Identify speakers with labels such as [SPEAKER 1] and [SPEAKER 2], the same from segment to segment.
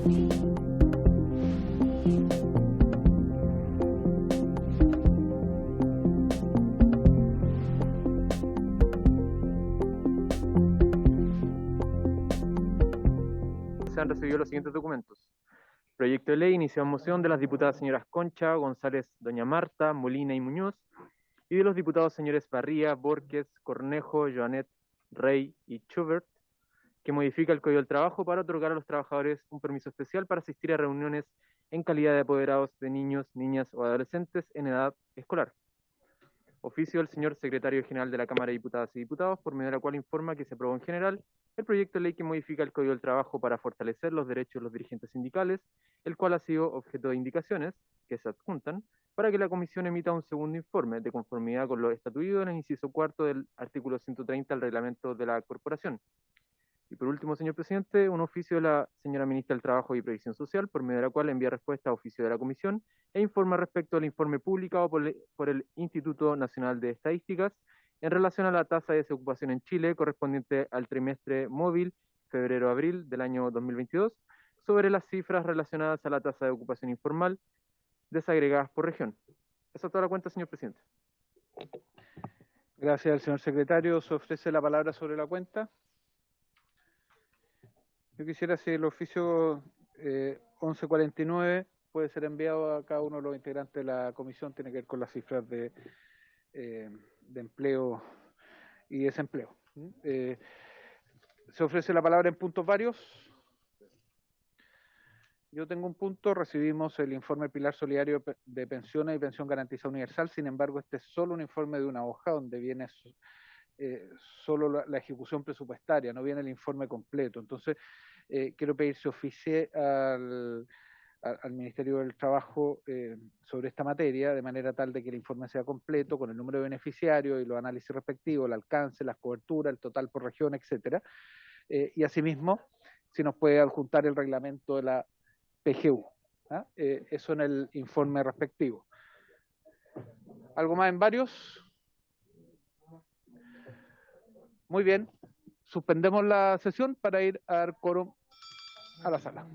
[SPEAKER 1] Se han recibido los siguientes documentos. Proyecto de ley, iniciativa en moción de las diputadas señoras Concha, González, Doña Marta, Molina y Muñoz, y de los diputados señores Barría, Borges, Cornejo, Joanet, Rey y Schubert, que modifica el Código del Trabajo para otorgar a los trabajadores un permiso especial para asistir a reuniones en calidad de apoderados de niños, niñas o adolescentes en edad escolar. Oficio del señor Secretario General de la Cámara de Diputadas y Diputados, por medio de la cual informa que se aprobó en general el proyecto de ley que modifica el Código del Trabajo para fortalecer los derechos de los dirigentes sindicales, el cual ha sido objeto de indicaciones que se adjuntan para que la Comisión emita un segundo informe de conformidad con lo estatuido en el inciso cuarto del artículo 130 del reglamento de la Corporación. Y por último, señor presidente, un oficio de la señora ministra del Trabajo y Previsión Social, por medio de la cual envía respuesta a oficio de la Comisión e informa respecto al informe publicado por el Instituto Nacional de Estadísticas en relación a la tasa de desocupación en Chile correspondiente al trimestre móvil febrero-abril del año 2022 sobre las cifras relacionadas a la tasa de ocupación informal desagregadas por región. Esa es toda la cuenta, señor presidente.
[SPEAKER 2] Gracias al señor secretario. Se ofrece la palabra sobre la cuenta. Yo quisiera, si el oficio 1149 puede ser enviado a cada uno de los integrantes de la comisión, tiene que ver con las cifras de empleo y desempleo. Se ofrece la palabra en puntos varios. Yo tengo un punto, recibimos el informe Pilar Solidario de Pensiones y Pensión Garantizada Universal, sin embargo este es solo un informe de una hoja donde viene solo la ejecución presupuestaria, no viene el informe completo. Entonces, quiero pedir se oficie al Ministerio del Trabajo sobre esta materia, de manera tal de que el informe sea completo, con el número de beneficiarios y los análisis respectivos, el alcance, las coberturas, el total por región, etcétera. Y asimismo, si nos puede adjuntar el reglamento de la PGU. Eso en el informe respectivo. ¿Algo más en varios? Muy bien. Suspendemos la sesión para ir a dar quórum a la sala.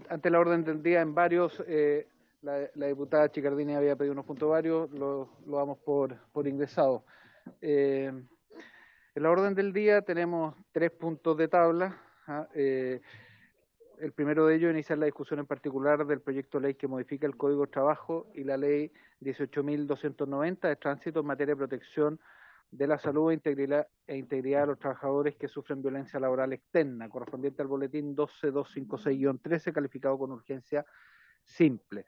[SPEAKER 2] Ante la orden del día, en varios, la diputada Chicardini había pedido unos puntos varios, lo damos por ingresado. En la orden del día tenemos 3 puntos de tabla. El primero de ellos, iniciar la discusión en particular del proyecto de ley que modifica el Código de Trabajo y la ley 18.290 de tránsito en materia de protección de la salud e integridad de los trabajadores que sufren violencia laboral externa, correspondiente al boletín 12256-13, calificado con urgencia simple.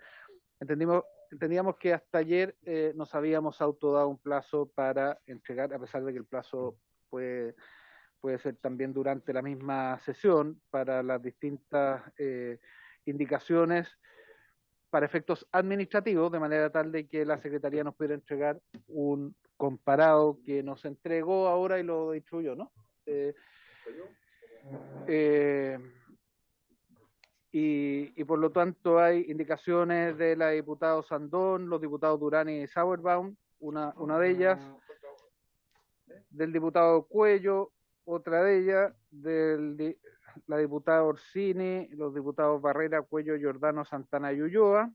[SPEAKER 2] Entendíamos que hasta ayer nos habíamos autodado un plazo para entregar, a pesar de que el plazo puede ser también durante la misma sesión, para las distintas indicaciones para efectos administrativos, de manera tal de que la Secretaría nos pudiera entregar un comparado que nos entregó ahora y lo distribuyó, ¿no? Y por lo tanto hay indicaciones de la diputada Sandón, los diputados Durán y Sauerbaum, una de ellas, del diputado Cuello, otra de ellas, la diputada Orsini, los diputados Barrera, Cuello, Giordano, Santana y Ulloa,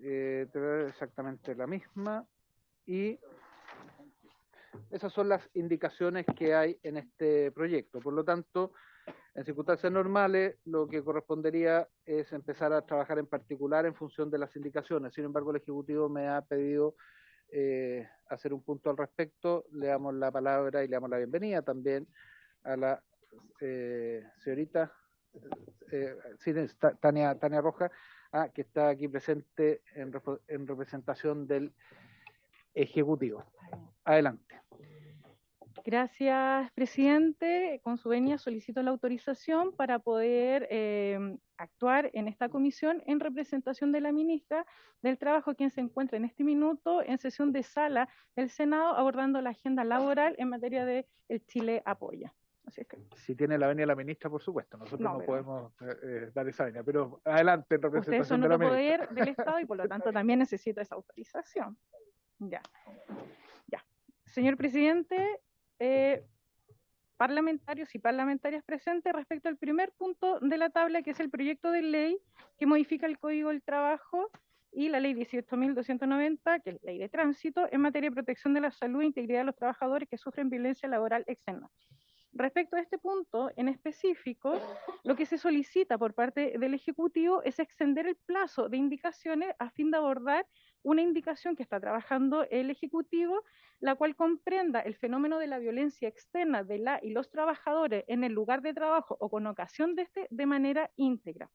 [SPEAKER 2] exactamente la misma, y esas son las indicaciones que hay en este proyecto. Por lo tanto, en circunstancias normales, lo que correspondería es empezar a trabajar en particular en función de las indicaciones. Sin embargo, el Ejecutivo me ha pedido hacer un punto al respecto. Le damos la palabra y le damos la bienvenida también a la señorita Tania Roja, que está aquí presente en representación del Ejecutivo. Adelante.
[SPEAKER 3] Gracias, presidente. Con su venia solicito la autorización para poder actuar en esta comisión en representación de la ministra del Trabajo, quien se encuentra en este minuto en sesión de sala del Senado abordando la agenda laboral en materia de el Chile Apoya. Así es que,
[SPEAKER 2] si tiene la venia la ministra, por supuesto, nosotros no
[SPEAKER 3] pero
[SPEAKER 2] podemos dar esa venia, pero adelante en
[SPEAKER 3] usted son
[SPEAKER 2] representación de la
[SPEAKER 3] otro
[SPEAKER 2] ministra.
[SPEAKER 3] poder del Estado y por lo tanto también necesita esa autorización. Ya. Señor presidente, parlamentarios y parlamentarias presentes, respecto al primer punto de la tabla, que es el proyecto de ley que modifica el Código del Trabajo y la ley 18.290, que es la ley de tránsito, en materia de protección de la salud e integridad de los trabajadores que sufren violencia laboral externa. Respecto a este punto en específico, lo que se solicita por parte del Ejecutivo es extender el plazo de indicaciones a fin de abordar una indicación que está trabajando el Ejecutivo, la cual comprenda el fenómeno de la violencia externa de la y los trabajadores en el lugar de trabajo o con ocasión de este de manera íntegra.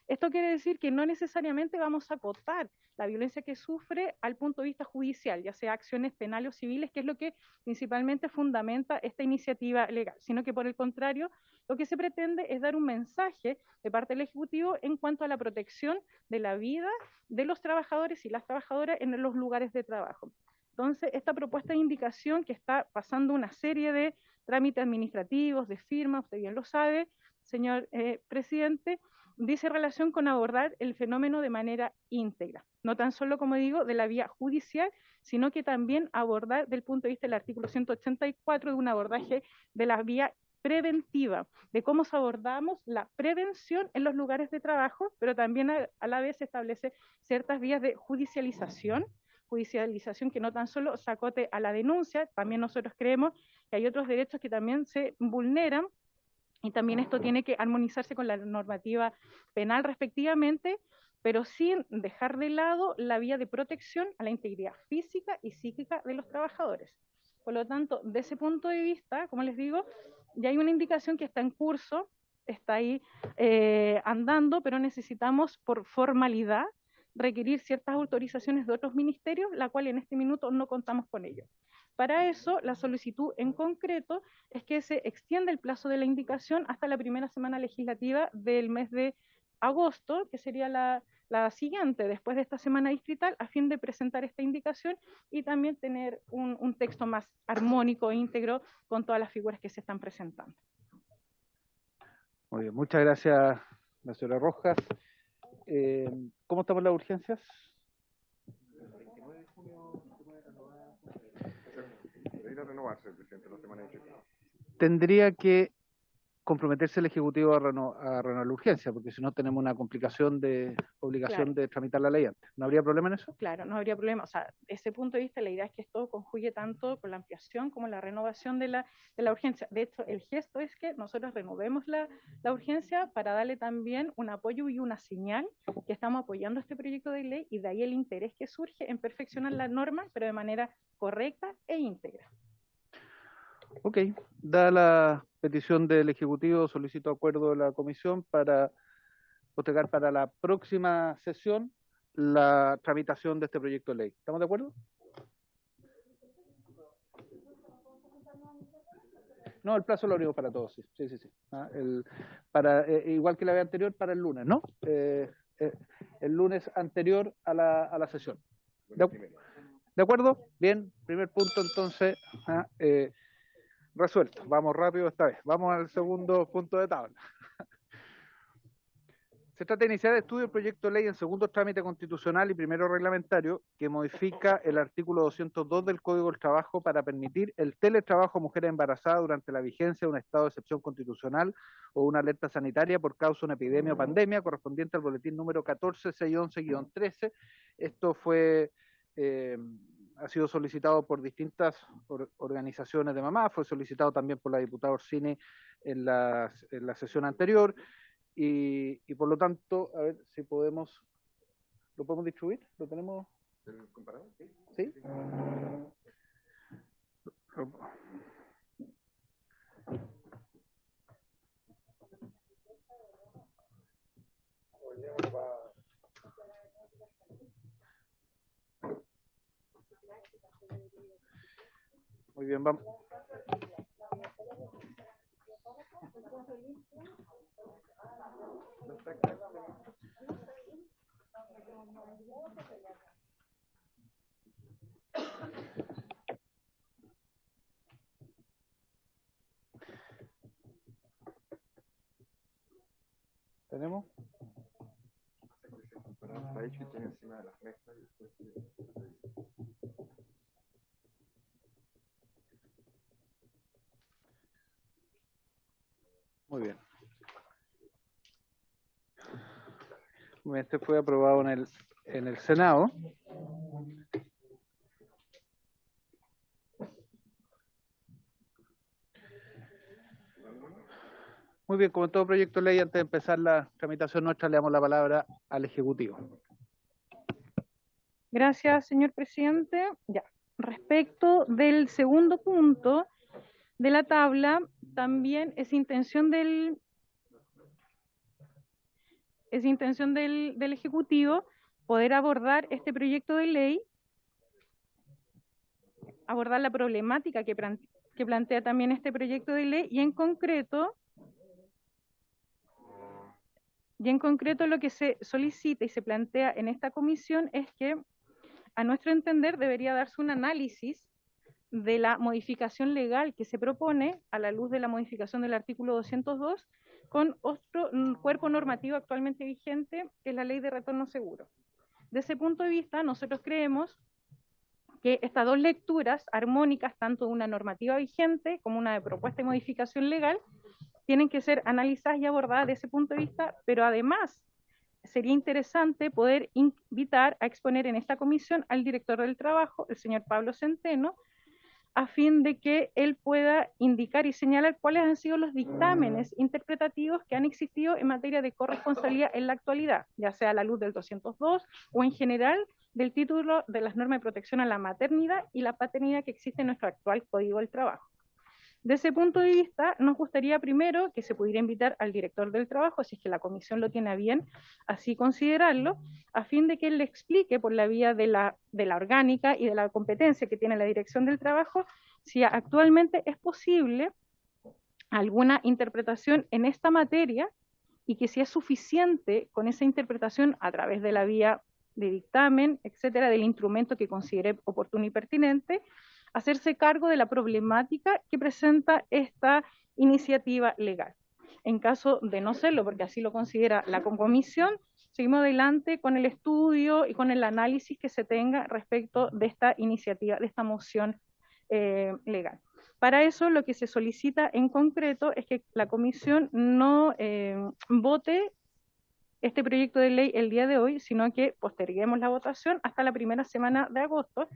[SPEAKER 3] Esto quiere decir que no necesariamente vamos a acotar la violencia que sufre al punto de vista judicial, ya sea acciones penales o civiles, que es lo que principalmente fundamenta esta iniciativa legal, sino que por el contrario, lo que se pretende es dar un mensaje de parte del Ejecutivo en cuanto a la protección de la vida de los trabajadores y las trabajadoras en los lugares de trabajo. Entonces, esta propuesta de indicación que está pasando una serie de trámites administrativos, de firmas, usted bien lo sabe, señor presidente, dice relación con abordar el fenómeno de manera íntegra, no tan solo, como digo, de la vía judicial, sino que también abordar del punto de vista del artículo 184 de un abordaje de la vía preventiva, de cómo abordamos la prevención en los lugares de trabajo, pero también a la vez establece ciertas vías de judicialización que no tan solo se acote a la denuncia, también nosotros creemos que hay otros derechos que también se vulneran, y también esto tiene que armonizarse con la normativa penal respectivamente, pero sin dejar de lado la vía de protección a la integridad física y psíquica de los trabajadores. Por lo tanto, de ese punto de vista, como les digo, ya hay una indicación que está en curso, está ahí andando, pero necesitamos por formalidad requerir ciertas autorizaciones de otros ministerios, la cual en este minuto no contamos con ello. Para eso, la solicitud en concreto es que se extienda el plazo de la indicación hasta la primera semana legislativa del mes de agosto, que sería la siguiente, después de esta semana distrital, a fin de presentar esta indicación y también tener un texto más armónico e íntegro con todas las figuras que se están presentando.
[SPEAKER 2] Muy bien, muchas gracias, la señora Rojas. ¿Cómo estamos en las urgencias? Tendría que comprometerse el Ejecutivo a renovar la urgencia, porque si no tenemos una complicación de obligación de tramitar la ley antes. ¿No habría problema en eso?
[SPEAKER 3] Claro, no habría problema. O sea, ese punto de vista, la idea es que esto conjugue tanto con la ampliación como la renovación de la urgencia. De hecho, el gesto es que nosotros renovemos la urgencia para darle también un apoyo y una señal que estamos apoyando este proyecto de ley, y de ahí el interés que surge en perfeccionar la norma, pero de manera correcta e íntegra.
[SPEAKER 2] Ok, dada la petición del Ejecutivo, solicito acuerdo de la Comisión para postergar para la próxima sesión la tramitación de este proyecto de ley. ¿Estamos de acuerdo? No, el plazo lo abrimos para todos, sí. Igual que la vez anterior, para el lunes, ¿no? El lunes anterior a la sesión. ¿De acuerdo? Bien, primer punto entonces resuelto. Vamos rápido esta vez. Vamos al segundo punto de tabla. Se trata de iniciar el estudio del proyecto de ley en segundo trámite constitucional y primero reglamentario que modifica el artículo 202 del Código del Trabajo para permitir el teletrabajo a mujeres embarazadas durante la vigencia de un estado de excepción constitucional o una alerta sanitaria por causa de una epidemia o pandemia correspondiente al boletín número 14611-13. Esto ha sido solicitado por distintas organizaciones de mamás, fue solicitado también por la diputada Orsini en la sesión anterior. Y por lo tanto, a ver si podemos, ¿lo podemos distribuir? ¿Lo tenemos? ¿El comparado? ¿Sí? Muy bien, vamos. Muy bien. Este fue aprobado en el Senado. Muy bien, como en todo proyecto de ley, antes de empezar la tramitación nuestra, le damos la palabra al Ejecutivo.
[SPEAKER 3] Gracias, señor presidente. Ya. Respecto del segundo punto de la tabla, también es intención del Ejecutivo poder abordar este proyecto de ley, abordar la problemática que plantea también este proyecto de ley y en concreto lo que se solicita y se plantea en esta comisión es que, a nuestro entender, debería darse un análisis de la modificación legal que se propone a la luz de la modificación del artículo 202 con otro cuerpo normativo actualmente vigente, que es la Ley de Retorno Seguro. De ese punto de vista, nosotros creemos que estas dos lecturas armónicas, tanto de una normativa vigente como una de propuesta de modificación legal, tienen que ser analizadas y abordadas desde ese punto de vista, pero además sería interesante poder invitar a exponer en esta comisión al director del trabajo, el señor Pablo Centeno, a fin de que él pueda indicar y señalar cuáles han sido los dictámenes interpretativos que han existido en materia de corresponsabilidad en la actualidad, ya sea a la luz del 202 o en general del título de las normas de protección a la maternidad y la paternidad que existe en nuestro actual Código del Trabajo. De ese punto de vista, nos gustaría primero que se pudiera invitar al director del trabajo, si es que la comisión lo tiene a bien, así considerarlo, a fin de que él le explique por la vía de la orgánica y de la competencia que tiene la dirección del trabajo, si actualmente es posible alguna interpretación en esta materia y que si es suficiente con esa interpretación a través de la vía de dictamen, etcétera, del instrumento que considere oportuno y pertinente, hacerse cargo de la problemática que presenta esta iniciativa legal. En caso de no serlo, porque así lo considera la comisión, seguimos adelante con el estudio y con el análisis que se tenga respecto de esta iniciativa, de esta moción legal. Para eso, lo que se solicita en concreto es que la comisión no vote este proyecto de ley el día de hoy, sino que posterguemos la votación hasta la primera semana de agosto,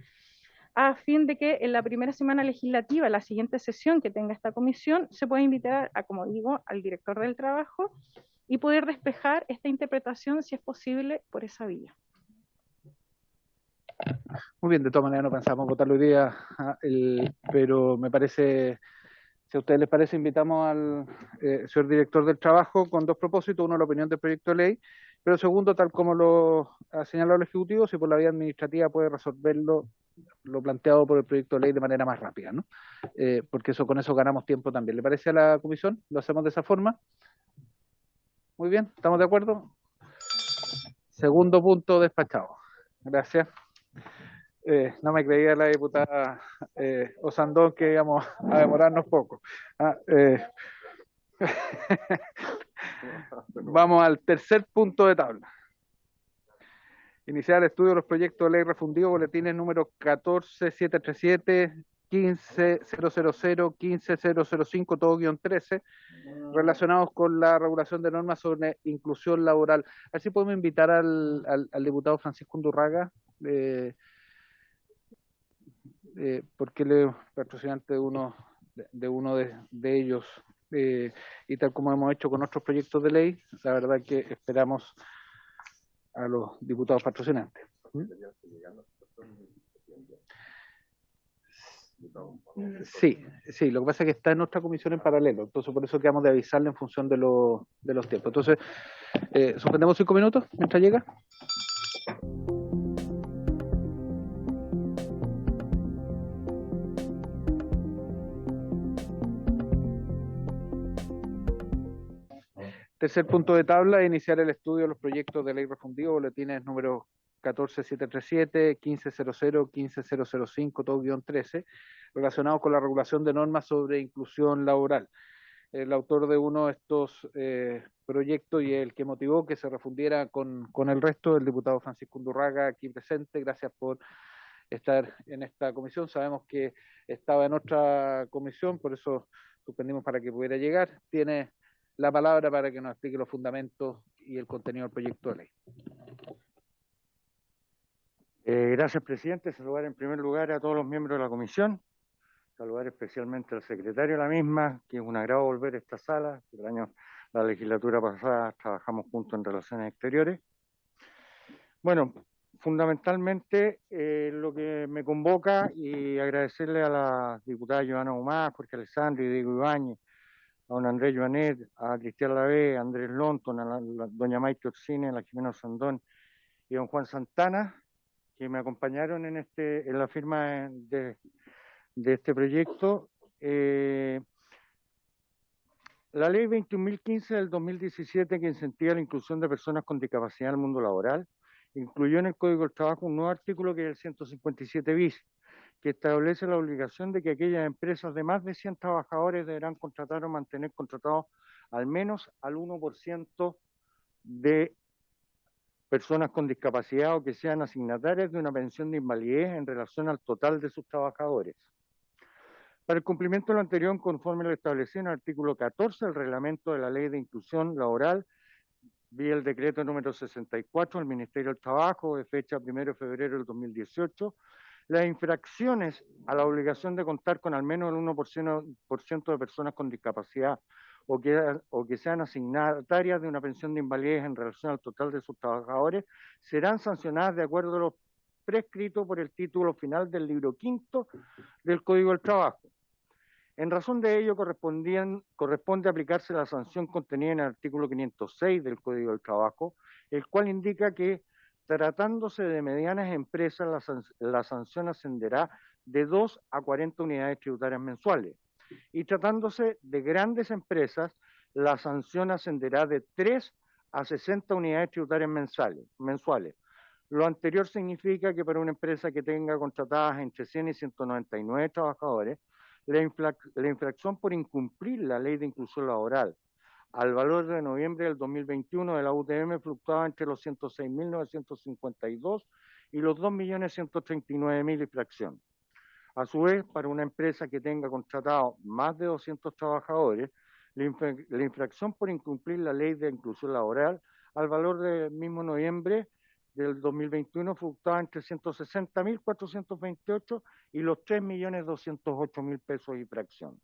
[SPEAKER 3] a fin de que en la primera semana legislativa, la siguiente sesión que tenga esta comisión, se pueda invitar a, como digo, al director del trabajo y poder despejar esta interpretación, si es posible, por esa vía.
[SPEAKER 2] Muy bien, de todas maneras no pensamos votarlo hoy día, pero me parece, si a ustedes les parece, invitamos al señor director del trabajo con dos propósitos: uno, la opinión del proyecto de ley, pero segundo, tal como lo ha señalado el Ejecutivo, si por la vía administrativa puede resolverlo lo planteado por el proyecto de ley de manera más rápida, ¿no? Porque con eso ganamos tiempo también. ¿Le parece a la comisión? ¿Lo hacemos de esa forma? Muy bien, ¿estamos de acuerdo? Segundo punto despachado. Gracias. No me creía la diputada Osandón que íbamos a demorarnos poco. Vamos al tercer punto de tabla. Iniciar el estudio de los proyectos de ley refundidos, boletines número 14737, 15000, 15005, todo -13, relacionados con la regulación de normas sobre inclusión laboral. Así podemos invitar al diputado Francisco Undurraga, porque él es patrocinante de uno de ellos, y tal como hemos hecho con otros proyectos de ley, la verdad que esperamos a los diputados patrocinantes. Sí, lo que pasa es que está en nuestra comisión en paralelo, entonces por eso quedamos de avisarle en función de los tiempos. Entonces, suspendemos 5 minutos mientras llega. Tercer punto de tabla: iniciar el estudio de los proyectos de ley refundidos, boletines número 14737, 15000, 15005, todo -13, relacionados con la regulación de normas sobre inclusión laboral. el autor de uno de estos proyectos y el que motivó que se refundiera con el resto, el diputado Francisco Undurraga, aquí presente. Gracias por estar en esta comisión. Sabemos que estaba en otra comisión, por eso suspendimos para que pudiera llegar. Tiene la palabra para que nos explique los fundamentos y el contenido del proyecto de ley.
[SPEAKER 4] Gracias, presidente. Saludar en primer lugar a todos los miembros de la comisión. Saludar especialmente al secretario de la misma, que es un agrado volver a esta sala. La legislatura pasada trabajamos juntos en relaciones exteriores. Bueno, fundamentalmente lo que me convoca, y agradecerle a la diputada Giovanna Humá, Jorge Alessandri, Diego Ibáñez, a don Andrés Joanet, a Cristian Lavé, a Andrés Lonton, a la doña Maite Orsini, a la Jimena Sandón y a don Juan Santana, que me acompañaron en la firma de este proyecto. La ley 21.015 del 2017, que incentiva la inclusión de personas con discapacidad en el mundo laboral, incluyó en el Código del Trabajo un nuevo artículo, que es el 157 bis, que establece la obligación de que aquellas empresas de más de 100 trabajadores deberán contratar o mantener contratados al menos al 1% de personas con discapacidad o que sean asignatarias de una pensión de invalidez en relación al total de sus trabajadores. Para el cumplimiento de lo anterior, conforme lo establecido en el artículo 14 del reglamento de la Ley de Inclusión Laboral, vía el decreto número 64 del Ministerio del Trabajo, de fecha 1 de febrero del 2018, las infracciones a la obligación de contar con al menos el 1% de personas con discapacidad o que sean asignatarias de una pensión de invalidez en relación al total de sus trabajadores serán sancionadas de acuerdo a lo prescrito por el título final del libro quinto del Código del Trabajo. En razón de ello, corresponde aplicarse la sanción contenida en el artículo 506 del Código del Trabajo, el cual indica que, tratándose de medianas empresas, la sanción ascenderá de 2 a 40 unidades tributarias mensuales. Y tratándose de grandes empresas, la sanción ascenderá de 3 a 60 unidades tributarias mensuales. Lo anterior significa que para una empresa que tenga contratadas entre 100 y 199 trabajadores, la infracción por incumplir la Ley de Inclusión Laboral al valor de noviembre del 2021 de la UTM fluctuaba entre los 106.952 y los 2.139.000 infracción. A su vez, para una empresa que tenga contratado más de 200 trabajadores, la infracción por incumplir la Ley de Inclusión Laboral al valor del mismo noviembre del 2021 fluctuaba entre 160.428 y los 3.208.000 pesos de infracción.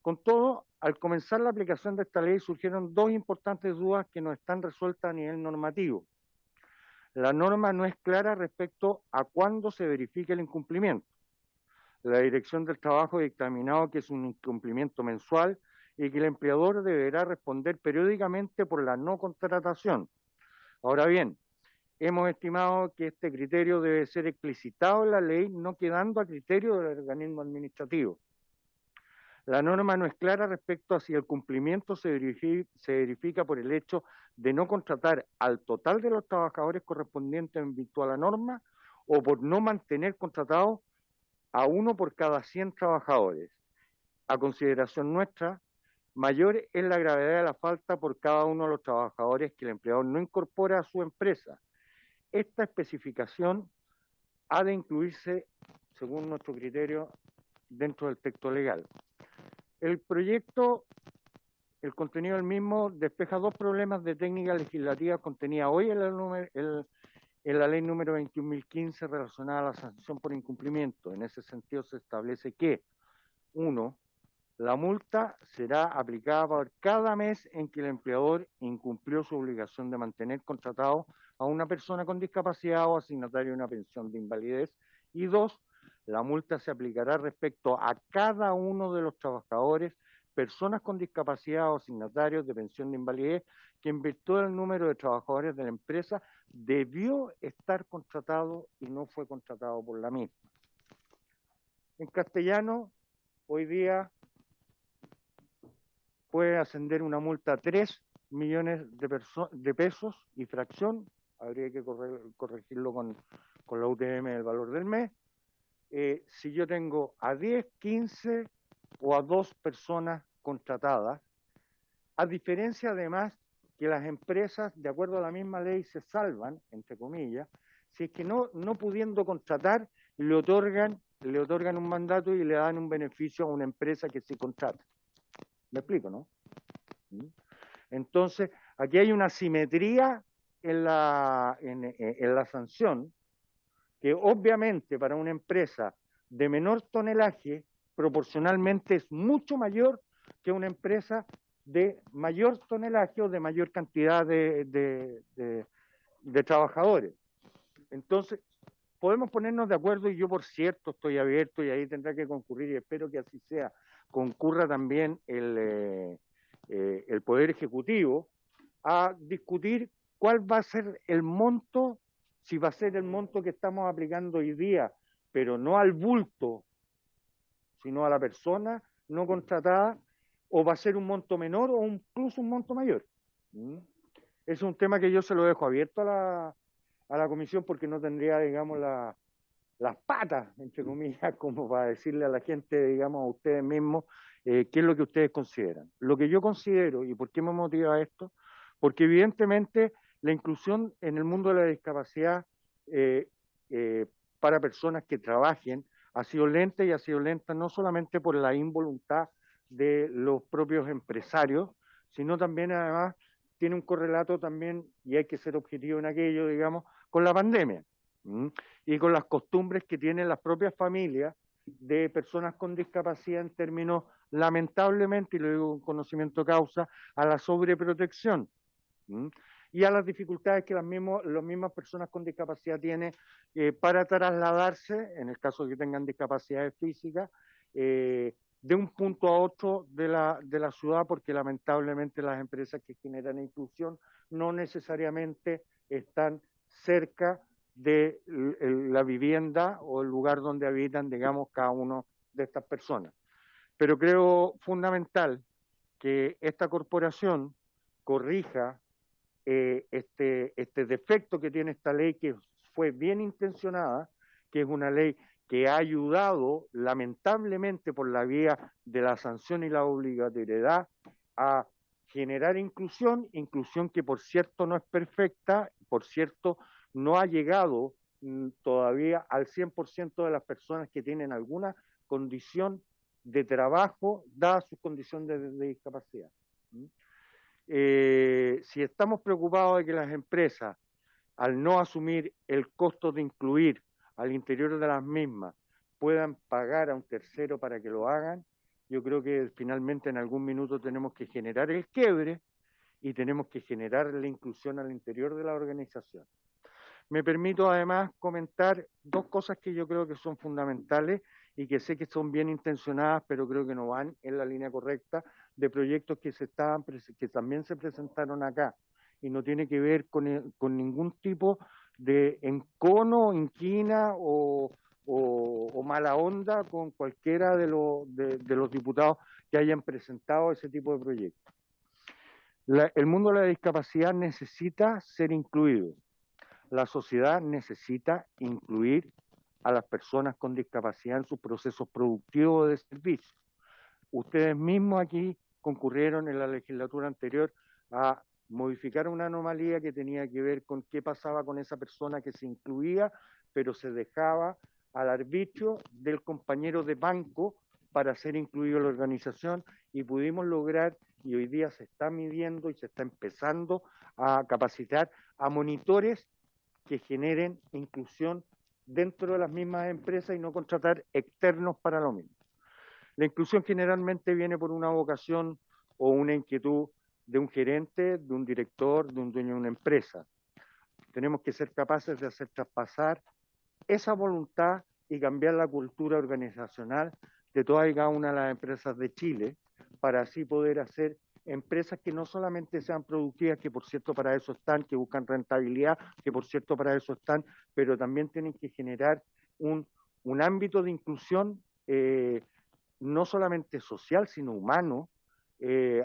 [SPEAKER 4] Con todo, al comenzar la aplicación de esta ley surgieron dos importantes dudas que no están resueltas a nivel normativo. La norma no es clara respecto a cuándo se verifica el incumplimiento. La Dirección del Trabajo ha dictaminado que es un incumplimiento mensual y que el empleador deberá responder periódicamente por la no contratación. Ahora bien, hemos estimado que este criterio debe ser explicitado en la ley, no quedando a criterio del organismo administrativo. La norma no es clara respecto a si el cumplimiento se verifica por el hecho de no contratar al total de los trabajadores correspondientes en virtud a la norma o por no mantener contratados a uno por cada 100 trabajadores. A consideración nuestra, mayor es la gravedad de la falta por cada uno de los trabajadores que el empleador no incorpora a su empresa. Esta especificación ha de incluirse, según nuestro criterio, dentro del texto legal. El proyecto, el contenido del mismo, despeja dos problemas de técnica legislativa contenida hoy en la ley número 21.015 relacionada a la sanción por incumplimiento. En ese sentido se establece que, 1, la multa será aplicada por cada mes en que el empleador incumplió su obligación de mantener contratado a una persona con discapacidad o asignatario de una pensión de invalidez. Y 2, la multa se aplicará respecto a cada uno de los trabajadores, personas con discapacidad o asignatarios de pensión de invalidez, que en virtud del número de trabajadores de la empresa debió estar contratado y no fue contratado por la misma. En castellano, hoy día puede ascender una multa a 3 millones de pesos y fracción, habría que corregirlo con la UTM del valor del mes. Si yo tengo a 10, 15 o a 2 personas contratadas, a diferencia además que las empresas, de acuerdo a la misma ley, se salvan, entre comillas, si es que no pudiendo contratar, le otorgan un mandato y le dan un beneficio a una empresa que sí contrata. ¿Me explico, no? Entonces, aquí hay una simetría en la sanción, que obviamente para una empresa de menor tonelaje, proporcionalmente es mucho mayor que una empresa de mayor tonelaje o de mayor cantidad de trabajadores. Entonces, podemos ponernos de acuerdo, y yo por cierto estoy abierto y ahí tendrá que concurrir, y espero que así sea, concurra también el Poder Ejecutivo, a discutir cuál va a ser el monto, si va a ser el monto que estamos aplicando hoy día, pero no al bulto, sino a la persona no contratada, o va a ser un monto menor o incluso un monto mayor. Es un tema que yo se lo dejo abierto a la comisión, porque no tendría, digamos, las patas, entre comillas, como para decirle a la gente, digamos, a ustedes mismos, qué es lo que ustedes consideran. Lo que yo considero, y por qué me motiva esto, porque evidentemente la inclusión en el mundo de la discapacidad para personas que trabajen ha sido lenta, y ha sido lenta no solamente por la involuntad de los propios empresarios, sino también además tiene un correlato también, y hay que ser objetivo en aquello, digamos, con la pandemia y con las costumbres que tienen las propias familias de personas con discapacidad en términos, lamentablemente, y lo digo con conocimiento de causa, a la sobreprotección y a las dificultades que las mismas personas con discapacidad tienen para trasladarse, en el caso de que tengan discapacidades físicas, de un punto a otro de la ciudad, porque lamentablemente las empresas que generan inclusión no necesariamente están cerca de la vivienda o el lugar donde habitan, digamos, cada uno de estas personas. Pero creo fundamental que esta corporación corrija este defecto que tiene esta ley, que fue bien intencionada, que es una ley que ha ayudado, lamentablemente por la vía de la sanción y la obligatoriedad, a generar inclusión que por cierto no es perfecta, por cierto no ha llegado todavía al 100% de las personas que tienen alguna condición de trabajo, dada su condición de discapacidad. Si estamos preocupados de que las empresas, al no asumir el costo de incluir al interior de las mismas, puedan pagar a un tercero para que lo hagan, yo creo que finalmente en algún minuto tenemos que generar el quiebre y tenemos que generar la inclusión al interior de la organización. Me permito además comentar dos cosas que yo creo que son fundamentales y que sé que son bien intencionadas, pero creo que no van en la línea correcta, de proyectos que también se presentaron acá, y no tiene que ver con ningún tipo de encono, inquina o mala onda con cualquiera de los diputados que hayan presentado ese tipo de proyectos. El mundo de la discapacidad necesita ser incluido. La sociedad necesita incluir a las personas con discapacidad en sus procesos productivos de servicio. Ustedes mismos aquí concurrieron en la legislatura anterior a modificar una anomalía que tenía que ver con qué pasaba con esa persona que se incluía, pero se dejaba al arbitrio del compañero de banco para ser incluido en la organización, y pudimos lograr, y hoy día se está midiendo y se está empezando a capacitar a monitores que generen inclusión dentro de las mismas empresas y no contratar externos para lo mismo. La inclusión generalmente viene por una vocación o una inquietud de un gerente, de un director, de un dueño de una empresa. Tenemos que ser capaces de hacer traspasar esa voluntad y cambiar la cultura organizacional de todas y cada una de las empresas de Chile, para así poder hacer empresas que no solamente sean productivas, que por cierto para eso están, que buscan rentabilidad, que por cierto para eso están, pero también tienen que generar un ámbito de inclusión no solamente social, sino humano,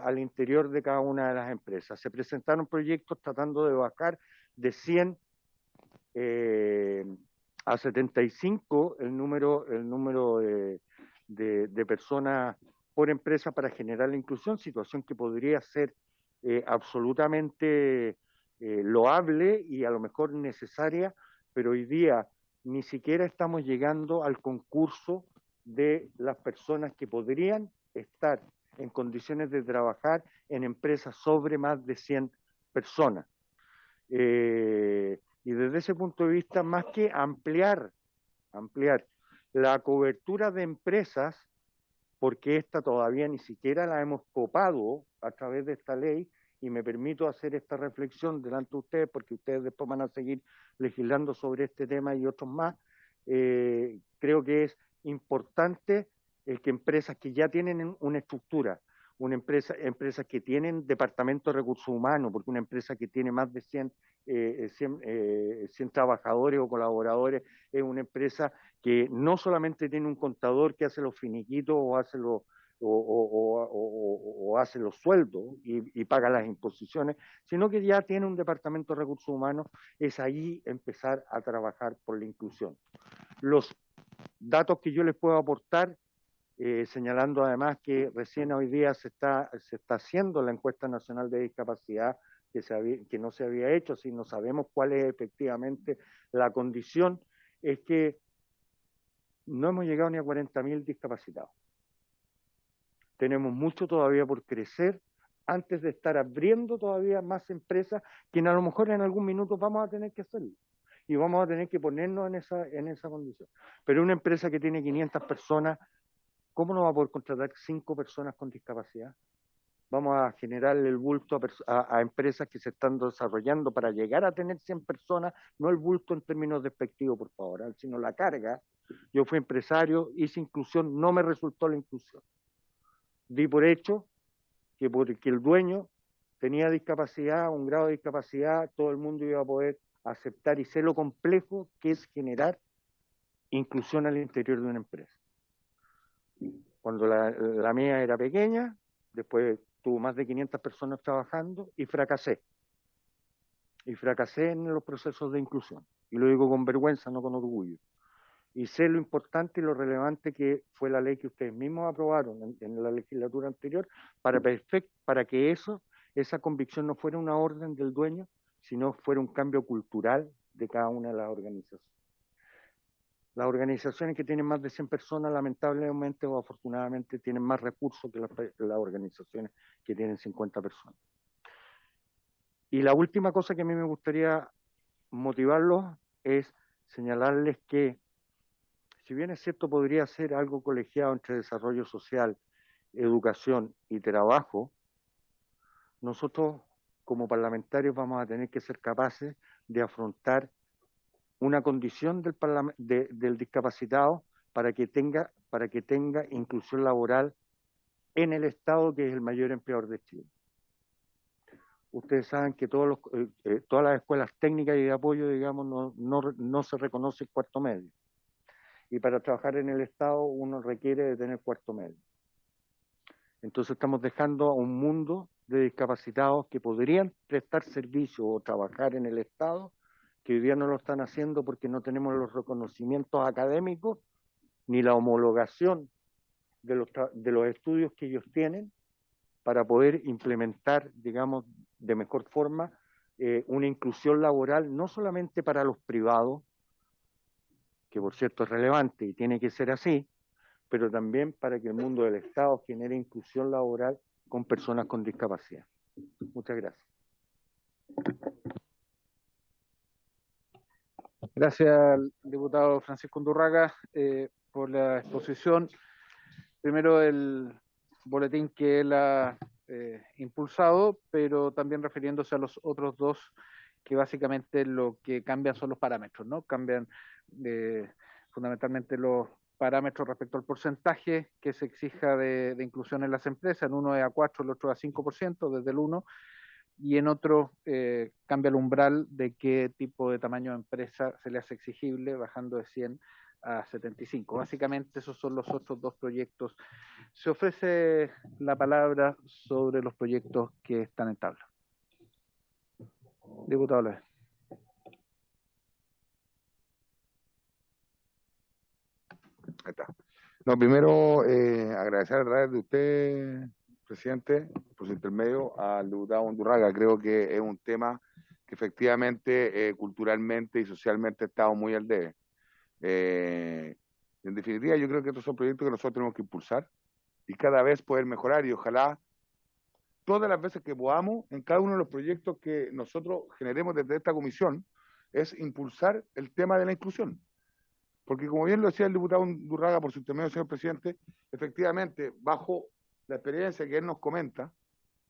[SPEAKER 4] al interior de cada una de las empresas. Se presentaron proyectos tratando de bajar de 100 a 75 el número de personas por empresa para generar la inclusión, situación que podría ser absolutamente loable y a lo mejor necesaria, pero hoy día ni siquiera estamos llegando al concurso de las personas que podrían estar en condiciones de trabajar en empresas sobre más de 100 personas. Y desde ese punto de vista, más que ampliar la cobertura de empresas, porque esta todavía ni siquiera la hemos copado a través de esta ley, y me permito hacer esta reflexión delante de ustedes, porque ustedes después van a seguir legislando sobre este tema y otros más. Creo que es importante el que empresas que ya tienen una estructura, empresas que tienen departamento de recursos humanos, porque una empresa que tiene más de 100 trabajadores o colaboradores es una empresa que no solamente tiene un contador que hace los finiquitos o hace hace los sueldos y paga las imposiciones, sino que ya tiene un departamento de recursos humanos. Es ahí empezar a trabajar por la inclusión. Los datos que yo les puedo aportar, señalando además que recién hoy día se está haciendo la encuesta nacional de discapacidad, que no se había hecho, si no sabemos cuál es efectivamente la condición, es que no hemos llegado ni a 40.000 discapacitados. Tenemos mucho todavía por crecer antes de estar abriendo todavía más empresas que a lo mejor en algún minuto vamos a tener que hacerlo y vamos a tener que ponernos en esa condición. Pero una empresa que tiene 500 personas, ¿cómo no va a poder contratar 5 personas con discapacidad? Vamos a generarle el bulto a empresas que se están desarrollando para llegar a tener 100 personas, no el bulto en términos despectivos, por favor, sino la carga. Yo fui empresario, hice inclusión, no me resultó la inclusión. Di por hecho que porque el dueño tenía discapacidad, un grado de discapacidad, todo el mundo iba a poder aceptar, y sé lo complejo que es generar inclusión al interior de una empresa. Cuando la mía era pequeña, después tuvo más de 500 personas trabajando y fracasé. Y fracasé en los procesos de inclusión. Y lo digo con vergüenza, no con orgullo. Y sé lo importante y lo relevante que fue la ley que ustedes mismos aprobaron en la legislatura anterior para que esa convicción no fuera una orden del dueño, sino fuera un cambio cultural de cada una de las organizaciones. Las organizaciones que tienen más de 100 personas, lamentablemente o afortunadamente, tienen más recursos que las organizaciones que tienen 50 personas. Y la última cosa que a mí me gustaría motivarlos es señalarles que, si bien es cierto, podría ser algo colegiado entre desarrollo social, educación y trabajo, nosotros como parlamentarios vamos a tener que ser capaces de afrontar una condición del discapacitado para que tenga inclusión laboral en el Estado, que es el mayor empleador de Chile. Ustedes saben que todas las escuelas técnicas y de apoyo, digamos, no se reconoce el cuarto medio. Y para trabajar en el Estado uno requiere de tener cuarto medio. Entonces estamos dejando a un mundo de discapacitados que podrían prestar servicio o trabajar en el Estado, que hoy día no lo están haciendo porque no tenemos los reconocimientos académicos ni la homologación de los estudios que ellos tienen para poder implementar, digamos, de mejor forma una inclusión laboral, no solamente para los privados, que por cierto es relevante y tiene que ser así, pero también para que el mundo del Estado genere inclusión laboral con personas con discapacidad. Muchas gracias.
[SPEAKER 2] Gracias al diputado Francisco Undurraga por la exposición. Primero el boletín que él ha impulsado, pero también refiriéndose a los otros dos, que básicamente lo que cambian son los parámetros, ¿no? Cambian fundamentalmente los parámetros respecto al porcentaje que se exija de inclusión en las empresas. En uno es a 4, el otro a 5%, desde el 1%. Y en otro cambia el umbral de qué tipo de tamaño de empresa se le hace exigible, bajando de 100 a 75. Básicamente esos son los otros dos proyectos. Se ofrece la palabra sobre los proyectos que están en tabla. Diputado López.
[SPEAKER 5] Ahí está. No, primero agradecer a través de usted, presidente, por su intermedio, al diputado Undurraga. Creo que es un tema que efectivamente, culturalmente y socialmente ha estado muy al debe. En definitiva, yo creo que estos son proyectos que nosotros tenemos que impulsar y cada vez poder mejorar, y ojalá todas las veces que podamos, en cada uno de los proyectos que nosotros generemos desde esta comisión, es impulsar el tema de la inclusión. Porque como bien lo decía el diputado Undurraga por su intermedio, señor presidente, efectivamente, bajo la experiencia que él nos comenta,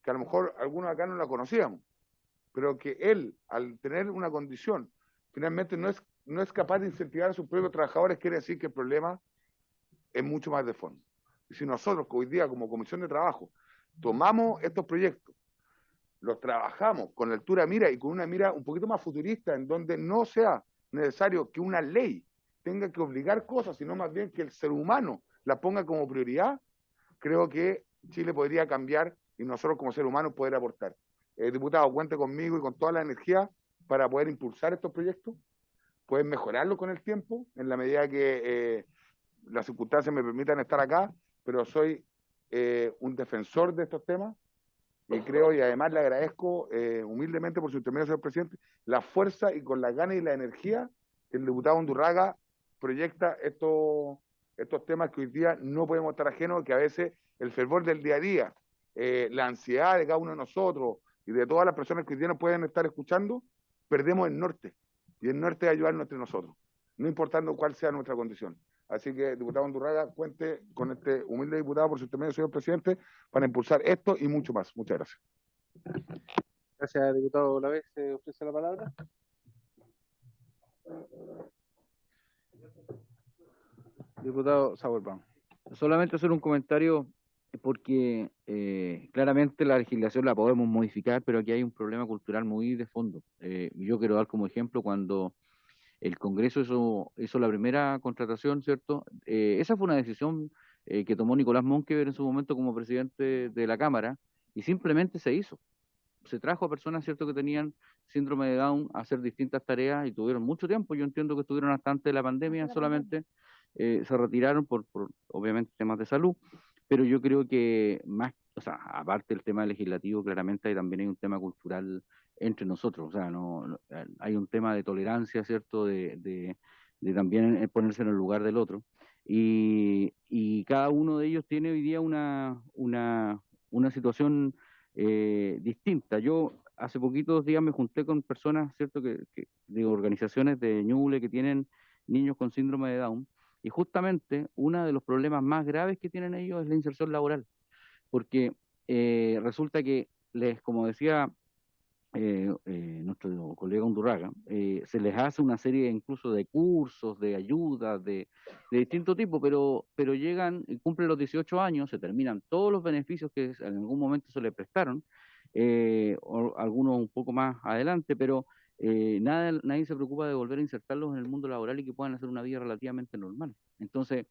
[SPEAKER 5] que a lo mejor algunos acá no la conocíamos, pero que él, al tener una condición, finalmente no es capaz de incentivar a sus propios trabajadores, quiere decir que el problema es mucho más de fondo. Y si nosotros, hoy día, como Comisión de Trabajo, tomamos estos proyectos, los trabajamos con la altura de mira y con una mira un poquito más futurista, en donde no sea necesario que una ley tenga que obligar cosas, sino más bien que el ser humano la ponga como prioridad, creo que Chile podría cambiar y nosotros como ser humanos poder aportar. Diputado, cuente conmigo y con toda la energía para poder impulsar estos proyectos, poder mejorarlos con el tiempo, en la medida que las circunstancias me permitan estar acá, pero soy un defensor de estos temas y creo, y además le agradezco humildemente por su intermedio, señor presidente, la fuerza y con la gana y la energía que el diputado Undurraga proyecta estos temas que hoy día no podemos estar ajenos, que a veces el fervor del día a día, la ansiedad de cada uno de nosotros y de todas las personas que hoy día nos pueden estar escuchando, perdemos el norte, y el norte es ayudarnos entre nosotros, no importando cuál sea nuestra condición. Así que, diputado Undurraga, cuente con este humilde diputado por su intermedio, señor presidente, para impulsar esto y mucho más. Muchas gracias.
[SPEAKER 2] Gracias, diputado Olavez. ¿Se ofrece la palabra? Diputado Sauerbaum.
[SPEAKER 6] Solamente hacer un comentario porque claramente la legislación la podemos modificar, pero aquí hay un problema cultural muy de fondo. Yo quiero dar como ejemplo cuando el Congreso hizo la primera contratación, ¿cierto? Esa fue una decisión que tomó Nicolás Monkever en su momento como presidente de la Cámara y simplemente se hizo. Se trajo a personas, ¿cierto?, que tenían síndrome de Down a hacer distintas tareas y tuvieron mucho tiempo. Yo entiendo que estuvieron hasta antes de la pandemia, solamente se retiraron por obviamente temas de salud, pero yo creo que más, o sea, aparte del tema legislativo, claramente también hay un tema cultural entre nosotros, o sea, hay un tema de tolerancia, ¿cierto?, de también ponerse en el lugar del otro, y cada uno de ellos tiene hoy día una situación distinta. Yo hace poquitos días me junté con personas, ¿cierto?, que de organizaciones de Ñuble que tienen niños con síndrome de Down, y justamente uno de los problemas más graves que tienen ellos es la inserción laboral, porque resulta que como decía nuestro colega Undurraga, se les hace una serie incluso de cursos, de ayudas, de distinto tipo, pero llegan y cumplen los 18 años, se terminan todos los beneficios que en algún momento se les prestaron, o algunos un poco más adelante, pero nadie se preocupa de volver a insertarlos en el mundo laboral y que puedan hacer una vida relativamente normal. Entonces,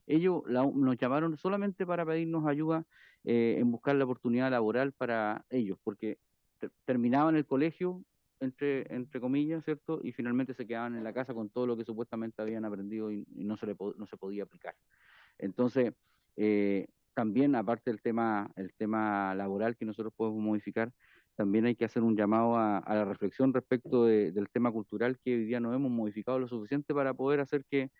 [SPEAKER 6] ellos nos llamaron solamente para pedirnos ayuda en buscar la oportunidad laboral para ellos, porque terminaban el colegio, entre comillas, ¿cierto? Y finalmente se quedaban en la casa con todo lo que supuestamente habían aprendido y no se podía aplicar. Entonces, también, aparte del el tema laboral que nosotros podemos modificar, también hay que hacer un llamado a la reflexión respecto del tema cultural que hoy día no hemos modificado lo suficiente para poder hacer que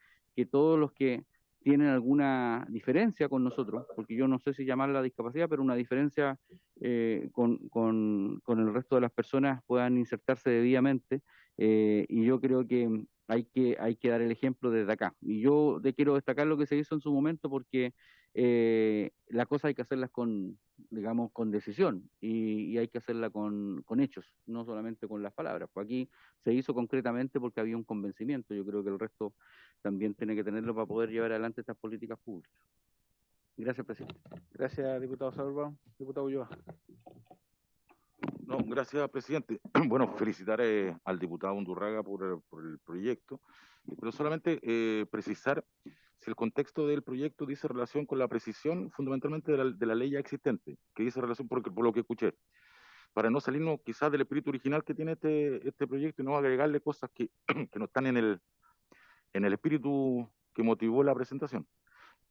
[SPEAKER 6] todos los que tienen alguna diferencia con nosotros, porque yo no sé si llamarla discapacidad, pero una diferencia con el resto de las personas puedan insertarse debidamente, y yo creo que hay que dar el ejemplo desde acá. Y yo quiero destacar lo que se hizo en su momento porque las cosas hay que hacerlas digamos, con decisión y hay que hacerla con hechos, no solamente con las palabras. Pues aquí se hizo concretamente porque había un convencimiento. Yo creo que el resto también tiene que tenerlo para poder llevar adelante estas políticas públicas. Gracias, presidente.
[SPEAKER 2] Gracias, diputado Sauerbaum. Diputado Ulloa.
[SPEAKER 7] No, gracias, presidente. Bueno, felicitar al diputado Undurraga por el proyecto, pero solamente precisar si el contexto del proyecto dice relación con la precisión fundamentalmente de la ley ya existente, que dice relación por lo que escuché, para no salirnos quizás del espíritu original que tiene este proyecto y no agregarle cosas que no están en el espíritu que motivó la presentación.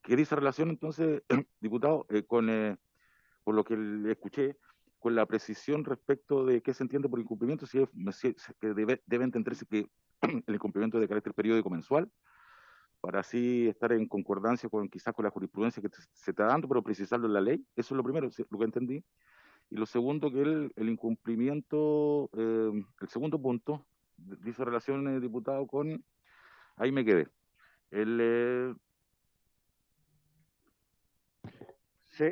[SPEAKER 7] ¿Qué dice relación entonces, diputado, por lo que le escuché, con la precisión respecto de qué se entiende por incumplimiento, si que debe entenderse que el incumplimiento de carácter periódico mensual, para así estar en concordancia con quizás con la jurisprudencia que se está dando, pero precisarlo en la ley? Eso es lo primero, lo que entendí. Y lo segundo, que el incumplimiento, el segundo punto, dice relación, diputado, con, ahí me quedé.
[SPEAKER 4] Sí,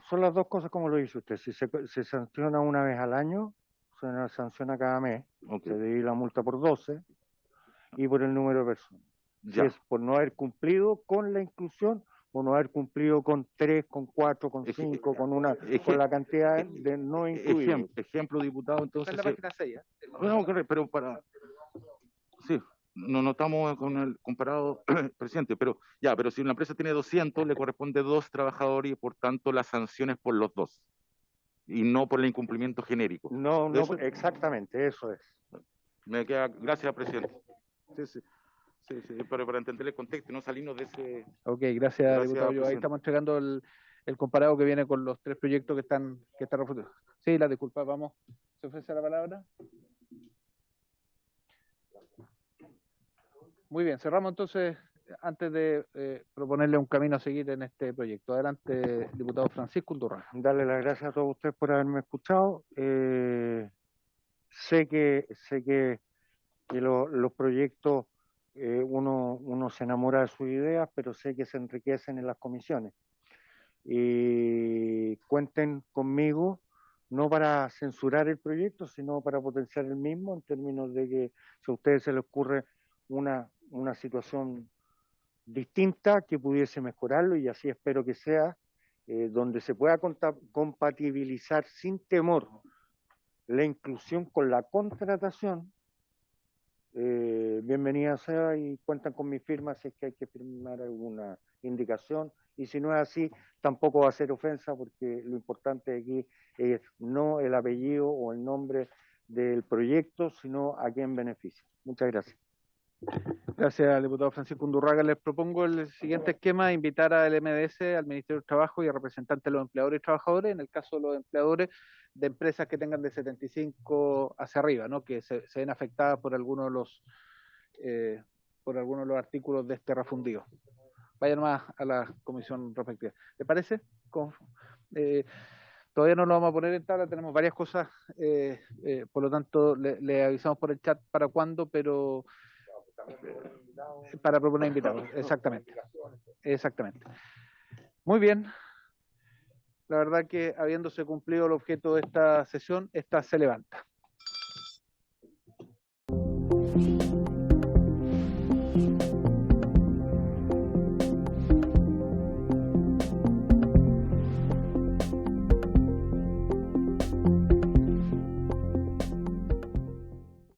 [SPEAKER 4] son las dos cosas como lo dice usted. Si se sanciona una vez al año, se sanciona cada mes,
[SPEAKER 7] okay.
[SPEAKER 4] Se divide la multa por 12 y por el número de personas.
[SPEAKER 7] Ya.
[SPEAKER 4] Si es por no haber cumplido con la inclusión o no haber cumplido con 3, con 4, con 5, con la cantidad de no incluidos.
[SPEAKER 7] Ejemplo, diputado, entonces...
[SPEAKER 2] Está en la página 6, ¿eh?
[SPEAKER 7] No, pero para... Sí, no estamos con el comparado presidente, pero si una empresa tiene 200, le corresponde 2 trabajadores y por tanto la sanción es por los 2 y no por el incumplimiento genérico.
[SPEAKER 4] No, exactamente, eso es.
[SPEAKER 7] Me queda, gracias, presidente. Sí, pero para entender el contexto, no salirnos de ese...
[SPEAKER 2] Ok, gracias diputado. Ahí
[SPEAKER 7] presidente.
[SPEAKER 2] estamos entregando el comparado que viene con los 3 proyectos que están refutados. Sí, la disculpa, vamos. ¿Se ofrece la palabra? Muy bien, cerramos entonces, antes de proponerle un camino a seguir en este proyecto. Adelante, diputado Francisco Undurraga.
[SPEAKER 4] Darle las gracias a todos ustedes por haberme escuchado. Sé que los proyectos, uno se enamora de sus ideas, pero sé que se enriquecen en las comisiones. Y cuenten conmigo, no para censurar el proyecto, sino para potenciar el mismo, en términos de que si a ustedes se les ocurre una situación distinta que pudiese mejorarlo, y así espero que sea, donde se pueda compatibilizar sin temor la inclusión con la contratación, bienvenida sea, y cuentan con mi firma si es que hay que firmar alguna indicación, y si no es así, tampoco va a ser ofensa, porque lo importante aquí es no el apellido o el nombre del proyecto, sino a quién beneficia. Muchas gracias.
[SPEAKER 2] Gracias al diputado Francisco Undurraga. Les propongo el siguiente esquema: invitar al MDS, al Ministerio del Trabajo y a representantes de los empleadores y trabajadores, en el caso de los empleadores de empresas que tengan de 75 hacia arriba, ¿no? Que se ven afectadas por algunos de los artículos de este refundido. Vayan más a la comisión respectiva. ¿Le parece? Todavía no lo vamos a poner en tabla, tenemos varias cosas, por lo tanto le avisamos por el chat para cuándo, pero para proponer invitados, exactamente. Muy bien. La verdad que habiéndose cumplido el objeto de esta sesión, esta se levanta.